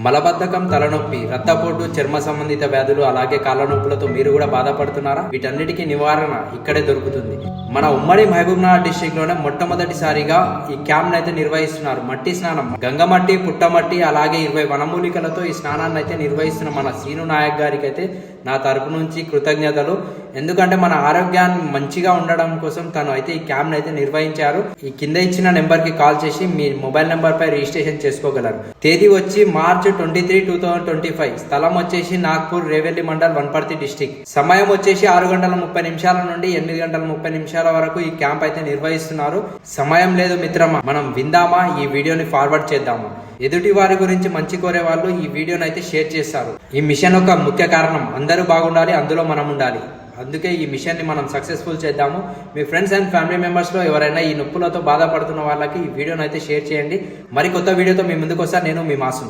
మలబద్ధకం, తలనొప్పి, రక్తపోటు, చర్మ సంబంధిత వ్యాధులు అలాగే కాళ్ళ నొప్పులతో మీరు కూడా బాధపడుతున్నారా? వీటన్నిటికీ నివారణ ఇక్కడే దొరుకుతుంది. మన ఉమ్మడి మహబూబ్నగర్ డిస్ట్రిక్ట్ లోనే మొట్టమొదటిసారిగా ఈ క్యాంప్ అయితే నిర్వహిస్తున్నారు. మట్టి స్నానం, గంగమట్టి, పుట్టమట్టి అలాగే 20 వనమూలికలతో ఈ స్నానాన్ని అయితే నిర్వహిస్తున్న మన సీను నాయక్ గారికి అయితే నా తరపు నుంచి కృతజ్ఞతలు. ఎందుకంటే మన ఆరోగ్యాన్ని మంచిగా ఉండడం కోసం తను అయితే ఈ క్యాంప్ అయితే నిర్వహించారు. ఈ కింద ఇచ్చిన నెంబర్ కి కాల్ చేసి మీ మొబైల్ నెంబర్ పై రిజిస్ట్రేషన్ చేసుకోగలరు. తేదీ వచ్చి మార్చ్ 23, 2025. స్థలం వచ్చేసి నాగ్పూర్, రేవెల్లి మండల్, వనపర్తి డిస్టిక్. సమయం వచ్చేసి 6:30 నుండి 8:30 వరకు ఈ క్యాంప్ అయితే నిర్వహిస్తున్నారు. సమయం లేదు మిత్రమా, మనం విందామా, ఈ వీడియోని ఫార్వర్డ్ చేద్దామా. ఎదుటి వారి గురించి మంచి కోరే వాళ్ళు ఈ వీడియోని అయితే షేర్ చేస్తారు. ఈ మిషన్ ఒక ముఖ్య కారణం, అందరూ బాగుండాలి, అందులో మనం ఉండాలి. అందుకే ఈ మిషన్ ని మనం సక్సెస్ఫుల్ చేద్దాము. మీ ఫ్రెండ్స్ అండ్ ఫ్యామిలీ మెంబర్స్ లో ఎవరైనా ఈ నొప్పులతో బాధపడుతున్న వాళ్ళకి ఈ వీడియోని అయితే షేర్ చేయండి. మరి కొత్త వీడియోతో మీ ముందుకు వస్తాను. నేను మీ మాసు.